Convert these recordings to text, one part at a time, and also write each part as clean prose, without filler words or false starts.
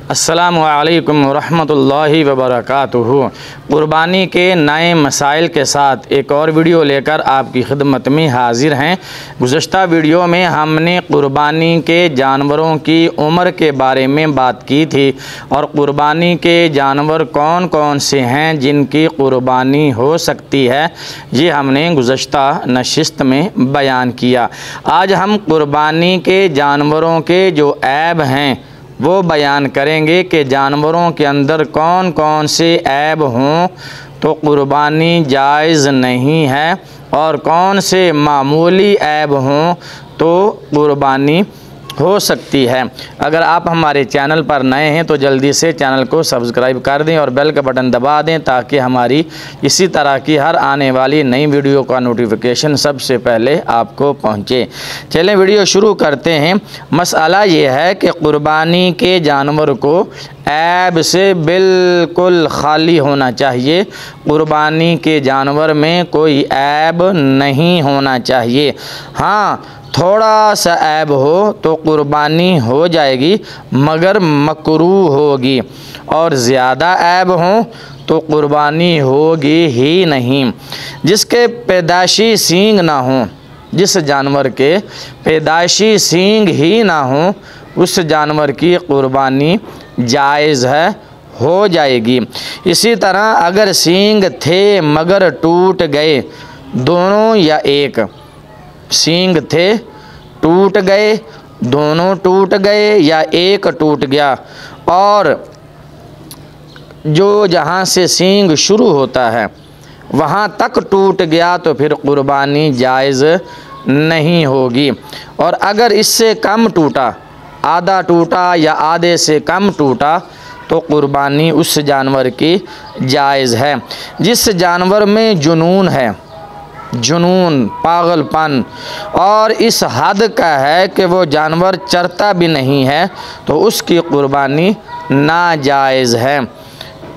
अस्सलामु अलैकुम रहमतुल्लाहि व बरकातुहू। क़ुरबानी के नए मसाइल के साथ एक और वीडियो लेकर आपकी खिदमत में हाजिर हैं। गुज़श्ता वीडियो में हमने क़ुरबानी के जानवरों की उम्र के बारे में बात की थी और क़ुरबानी के जानवर कौन कौन से हैं जिनकी क़ुरबानी हो सकती है, ये हमने गुज़श्ता नशिस्त में बयान किया। आज हम क़ुरबानी के जानवरों के जो ऐब हैं वो बयान करेंगे कि जानवरों के अंदर कौन कौन से ऐब हों तो क़ुरबानी जायज़ नहीं है और कौन से मामूली ऐब हों तो क़ुरबानी हो सकती है। अगर आप हमारे चैनल पर नए हैं तो जल्दी से चैनल को सब्सक्राइब कर दें और बेल का बटन दबा दें ताकि हमारी इसी तरह की हर आने वाली नई वीडियो का नोटिफिकेशन सबसे पहले आपको पहुंचे। चलें वीडियो शुरू करते हैं। मसला ये है कि क़ुरबानी के जानवर को ऐब से बिल्कुल खाली होना चाहिए। क़ुरबानी के जानवर में कोई ऐब नहीं होना चाहिए। हाँ, थोड़ा सा ऐब हो तो क़ुरबानी हो जाएगी मगर मकरूह होगी और ज़्यादा ऐब हो तो क़ुरबानी होगी ही नहीं। जिसके पैदाइशी सींग ना हो, जिस जानवर के पैदाइशी सींग ही ना हो, उस जानवर की क़ुरबानी जायज़ है, हो जाएगी। इसी तरह अगर सींग थे मगर टूट गए, दोनों या एक सींग थे टूट गए, दोनों टूट गए या एक टूट गया और जो जहाँ से सींग शुरू होता है वहाँ तक टूट गया तो फिर क़ुरबानी जायज़ नहीं होगी। और अगर इससे कम टूटा, आधा टूटा या आधे से कम टूटा तो क़ुरबानी उस जानवर की जायज़ है। जिस जानवर में जुनून है, जुनून पागलपन और इस हद का है कि वो जानवर चरता भी नहीं है तो उसकी क़ुरबानी नाजायज़ है।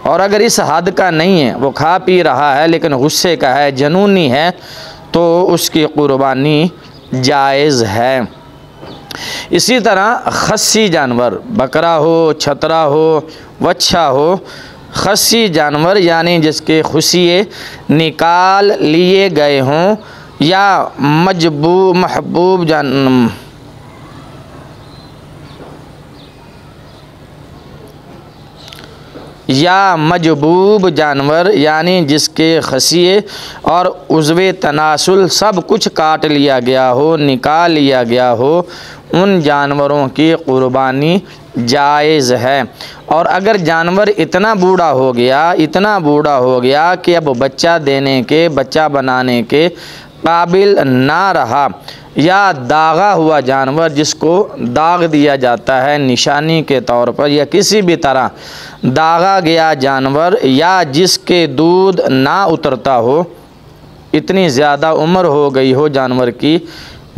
और अगर इस हद का नहीं है, वो खा पी रहा है लेकिन गुस्से का है, जुनूनी है, तो उसकी क़ुरबानी जायज़ है। इसी तरह खस्सी जानवर, बकरा हो, छतरा हो, वच्छा हो, खस्सी जानवर यानी जिसके खुशिये निकाल लिए गए हों या मजबूब जानवर यानी जिसके खसिए और उज़्वे तनासुल सब कुछ काट लिया गया हो, निकाल लिया गया हो, उन जानवरों की क़ुरबानी जायज़ है। और अगर जानवर इतना बूढ़ा हो गया, इतना बूढ़ा हो गया कि अब बच्चा देने के, बच्चा बनाने के काबिल ना रहा, या दागा हुआ जानवर जिसको दाग दिया जाता है निशानी के तौर पर या किसी भी तरह दागा गया जानवर, या जिसके दूध ना उतरता हो, इतनी ज़्यादा उम्र हो गई हो जानवर की,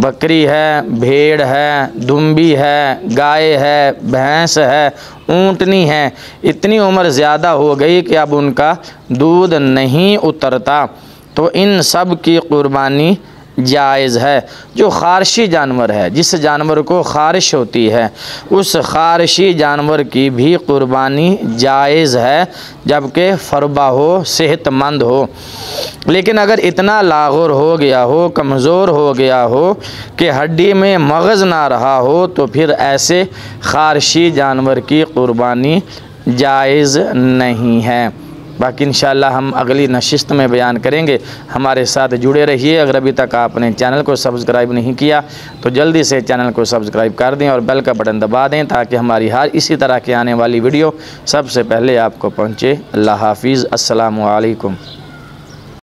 बकरी है, भेड़ है, दुम्बी है, गाय है, भैंस है, ऊँटनी है, इतनी उम्र ज़्यादा हो गई कि अब उनका दूध नहीं उतरता, तो इन सब की क़ुरबानी जायज़ है। जो ख़ारशी जानवर है, जिस जानवर को ख़ारिश होती है, उस ख़ारशी जानवर की भी क़ुरबानी जायज़ है जबकि फ़रबा हो, सेहतमंद हो। लेकिन अगर इतना लागुर हो गया हो, कमज़ोर हो गया हो कि हड्डी में मग़ज़ ना रहा हो तो फिर ऐसे ख़ारशी जानवर की क़ुरबानी जायज़ नहीं है। बाकी इंशाअल्लाह हम अगली नशिस्त में बयान करेंगे। हमारे साथ जुड़े रहिए। अगर अभी तक आपने चैनल को सब्सक्राइब नहीं किया तो जल्दी से चैनल को सब्सक्राइब कर दें और बेल का बटन दबा दें ताकि हमारी हर इसी तरह की आने वाली वीडियो सबसे पहले आपको पहुँचे। अल्लाह हाफिज़। अस्सलामु अलैकुम।